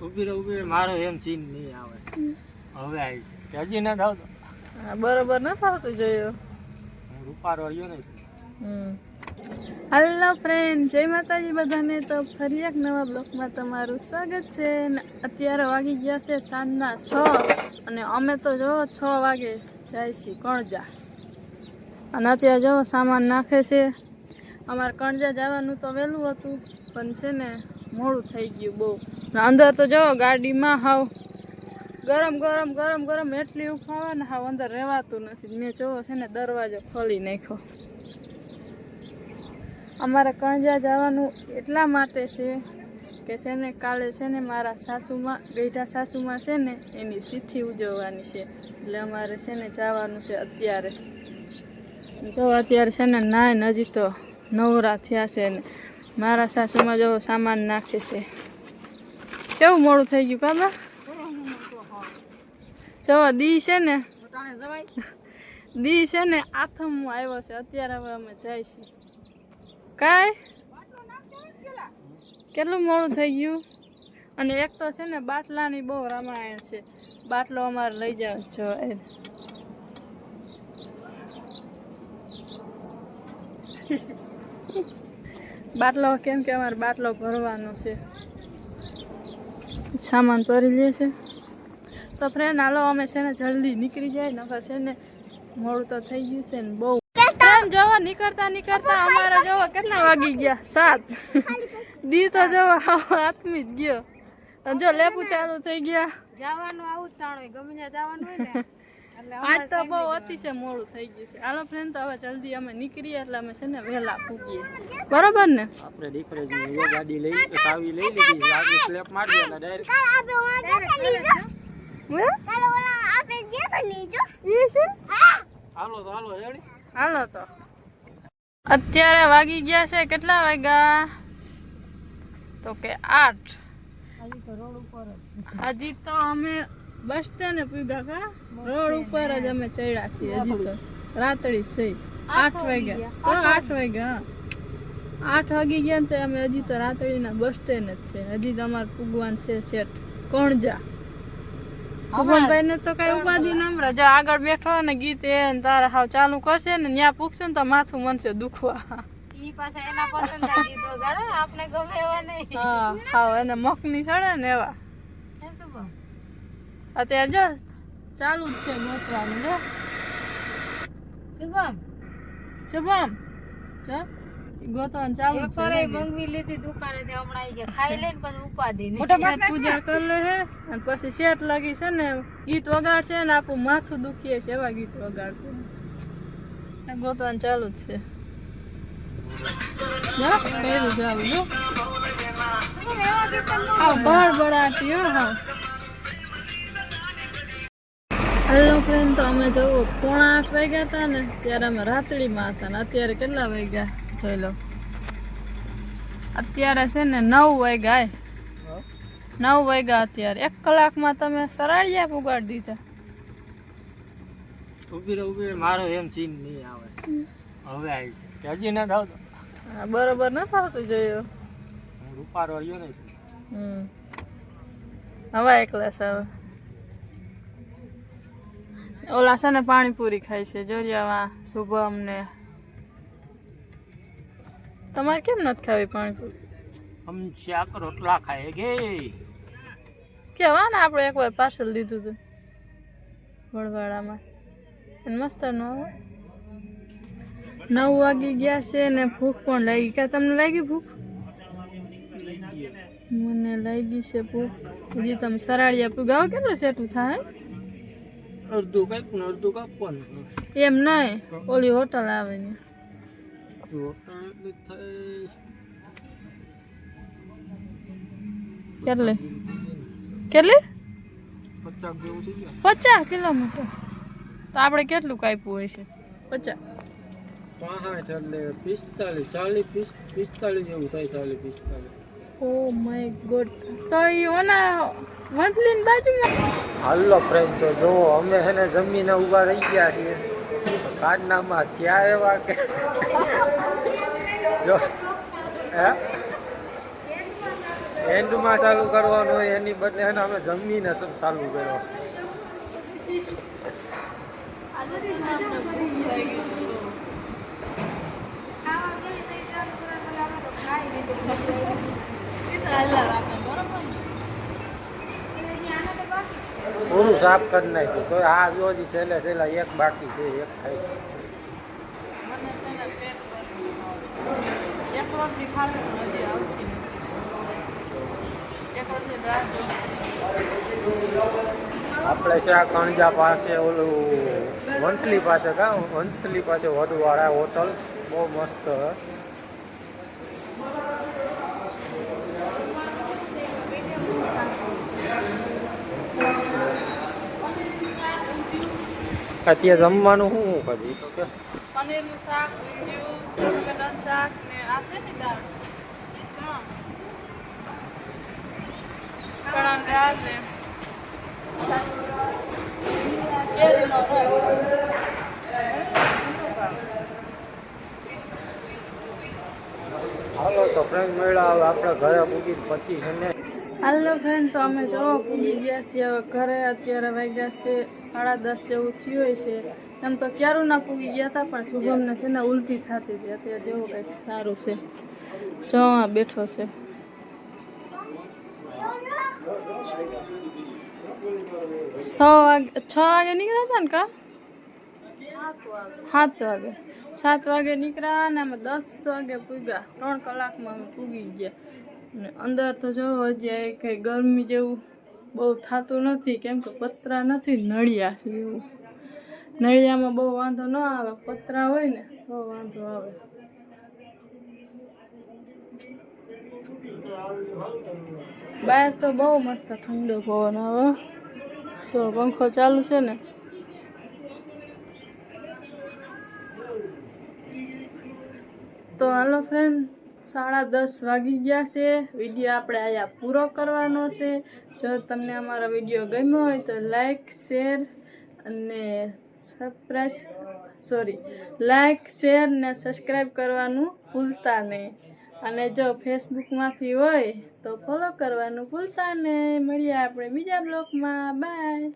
ઉભી મારો એમ સીન નહીં આવે. હવે આવી કે હજી ના થાવ તો બરોબર ન થતું જોયું. હું રૂપારો આવ્યો ને. હેલો ફ્રેન્ડ, જય માતાજી બધાને. તો ફરી એક નવા બ્લોગમાં તમારું સ્વાગત છે. અત્યારે વાગી ગયા છે સાંજના 6 અને અમે તો જો 6 વાગે જાય છીએ કણજા. અને અત્યારે જો સામાન નાખે છે. અમારે કણજા જવાનું તો વહેલું હતું પણ છે ને મોડું થઈ ગયું બહુ. અંદર તો જો ગાડીમાં હાવ ગરમ ગરમ ગરમ ગરમ એટલી ઉફાવે ને હાવ અંદર રહેવાતું નથી. મેં જોવો છે ને દરવાજો ખોલી નાખ્યો. અમારે કણજા જવાનું એટલા માટે છે કે છે ને કાલે છે ને મારા સાસુમાં ગઈઢા સાસુમાં છે ને એની તિથિ ઉજવવાની છે એટલે અમારે છે ને જવાનું છે અત્યારે. જો અત્યારે છે ને નાય હજી તો નવરા થયા છે ને મારા સાસુમાં જો સામાન નાખે છે. કેવું મોડું થઈ ગયું કાબા. જો દી છે ને આથમમાં આવ્યો છે અત્યારે. હવે અમે જઈશું. કાંઈ કેટલું મોડું થઈ ગયું. અને એક તો છે ને બાટલાની બહુ રામાયણ છે. બાટલો અમારે લઈ જાવ જો બાટલો કેમ કે અમારે બાટલો ભરવાનો છે. સામાન ભરી લે છે. તો ફ્રેન્ડ હાલો અમે છે ને જલ્દી નીકળી જાય નકર છે ને મોડું તો થઈ ગયું છે ને બહુ. ફ્રેન્ડ જોવો નીકળતા અમારે જોવો કેટલા વાગી ગયા 7. દી તો જોવો હાથમી જ ગયો. અને જો લેપુ ચાલુ થઈ ગયા. જવાનું આવું જ તાણ હોય, ગમે ત્યાં જવાનું હોય ને. આજ તો બહુ અતિશય મોડું થઈ ગયું છે. હાલો ફ્રેન્ડ તો હવે જલ્દી અમે નીકળીએ એટલે અમે છે ને વહેલા પૂગીએ. બરોબર ને. આપણે દીકરી એ ગાડી લઈ ચાવી લઈ લીધી. ગાડી સ્લેપ મારી અને ડાયરેક્ટ હાલો તો અત્યારે વાગી ગયા છે કેટલા વાગ્યા તો કે 8. હજી તો રોડ ઉપર જ છે. હજી તો અમે બસ સ્ટેન્ડ પૂગ્યા કા રોડ ઉપર જ અમે ચડ્યા છીએ. હજી તો રાતડી છે 8 વાગ્યા. તો 8 વાગ્યા 8 વાગી ગયા ને તો અમે હજી તો રાતડીના બસ સ્ટેન્ડ જ છે. હજી તો અમારે પૂગવાનું છે સેટ કણજા. સુભનભાઈ ને તો કઈ ઉપાધિ નમરા જો આગળ બેઠો ને ગીત એ તારે હાવ ચાલુ કરશે ને ત્યાં પૂગશે ને તો માથું મનશે દુખવા. ઈ પાસે એના પસંદ ના ગીત વગાડે, આપણે ગમે એવા નહીં. હા હાવ એને મખની ચડે ને એવા. હે શુભમ? અત્યારે જો ચાલુ જ છે ગોતવાનું. જો શુભમ શુભમ જો ગોતવાનું ચાલુ જ ફરે છે. મંગવી લીધી દુકાનેથી હમણાં આવી ગયા. ખાઈ લઈને પણ ઉપાધિ નહીં. પેટ પૂજા કરી લે છે અને પછી શેઠ લાગી છે ને ગીત વગાડશે ને આપણું માથું દુખીએ છે એવા ગીત વગાડશે. ગોતવાનું ચાલુ જ છે. જા પહેરું જાવ જો શુભમ એવા ગીત ન હાવ બળબડાટી હો હાવ. હેલો ફ્રેન્ડ, તો અમે જવો 7:45 વાગ્યા હતા ને ત્યારે અમે રાતડીમાં હતા ને અત્યારે કેટલા વાગ્યા જોઈ લો. અત્યારે છે ને 9 વાગ્યા. 9 વાગ્યા અત્યારે 1 કલાકમાં તમે સરાળિયા પુગાડી દીધા. ઉભી મારો એમ સીન નહીં આવે. હવે આવી કે હજી ના થાવ તો બરોબર ન થતું જોયું. હું રૂપારો આવ્યો ને. હવા એકલા છે હવે. ઓલા છે ને પાણીપુરી ખાય છે જોરિયામાં શુભમ ને. તમારે કેમ નથી ખાવી પાણીપુરી? આમ શાક રોટલા ખાય ગે. કેવા ને આપણે એક વાર પાર્સલ લીધું હતું વડવાડામાં. મસ્ત ન આવે. 9 વાગી ગયા છે ને ભૂખ પણ લાગી. ક્યાં તમને લાગી ભૂખ? મને લાગી છે ભૂખ. હજી તમે સરાળિયા પુગાવો કેટલું સેટું થાય? અડધું કાંઈક ને અડધું કાપવાનું. એમ નહીં, ઓલી હોટલ આવે ને કેટલી 50 કિલોમીટર. તો આપણે કેટલું કાપ્યું હોય છે? 50 એટલે 45 જેવું થાય. 40-45. Oh my God. તો એ ઓના વંથલીન બાજુમાં. હાલો ફ્રેન્ડ, તો જો અમે છે ને જમીને ઊભા રહી ગયા છીએ. કાઢનામાં થયા એવા કે જો હે એન્ડમાં ચાલુ કરવાનું હોય એની બદલે એને અમે જમીને ચાલુ કર્યો. આજે છે ને આપણે ભૂખ લાગી છે. ખાવા ગઈ તો ઈ ચાલુ કરે એટલે આપણે તો ખાઈ લીધું. એ તો હાલ્યા રાખે બરોબર ને? એટલે હજી આને તો બાકી જ છે. પૂરું સાફ કરી નાખ્યું તો આ જો હજી છેલ્લે છેલ્લા એક બાકી છે, એક ખાઈ છે. મને છે ને પેટ ભરી એક રોટલી ખાવી તો હજી આવતી નથી. એક રોટલી રાહ જોઈ. આપણે છે આ કણજા પાસે ઓલું વંથલી પાસે વંથલી પાસે વડવાળા હોટલ બહુ મસ્ત હે. અત્યારે જમવાનું શું કરી તો કે પનીરનું શાક, ઊંધિયું, બટાકાનું શાક ને આ છે ને દાળ ચણાની દાળ છે. કેરીનો રસ. હાલો તો ફ્રેન્ડ મળ્યા હવે આપણે ઘરે પૂકી પછી છે ને. હાલો ફ્રેન્ડ, તો અમે જો પૂગી ગયા છીએ હવે ઘરે. અત્યારે વાગ્યા છે 10:30 જેવું થયું છે. એમ તો ક્યારું ના પૂગી ગયા હતા, પણ શુભમને છે ને ઉલટી થતી હતી. અત્યારે જેવું કંઈક સારું છે. જો આ બેઠો છે. 6 વાગે નીકળ્યા હતા ને કા? 7 વાગે. 7 વાગે નીકળ્યા ને અમે 10 વાગે પૂગ્યા. 3 કલાકમાં અમે પૂગી ગયા. ને અંદર તો જો હજી કંઈ ગરમી જેવું બહુ થતું નથી, કેમ કે પતરા નથી, નળિયા છે એવું. નળિયામાં બહુ વાંધો ન આવે, પતરા હોય ને તો વાંધો આવે. બહાર તો બહુ મસ્ત ઠંડો પવન આવે. તો પંખો ચાલુ છે ને. તો હાલો ફ્રેન્ડ, 10:30 વાગી ગયા છે. વિડીયો આપણે અહીંયા પૂરો કરવાનો છે. જો તમને અમારો વિડીયો ગમ્યો હોય તો લાઈક, શેર અને સબસ્ક્રાઈબ કરવાનું ભૂલતા નહીં. અને જો ફેસબુકમાંથી હોય તો ફોલો કરવાનું ભૂલતા નહીં. મળીએ આપણે બીજા બ્લોગમાં. બાય.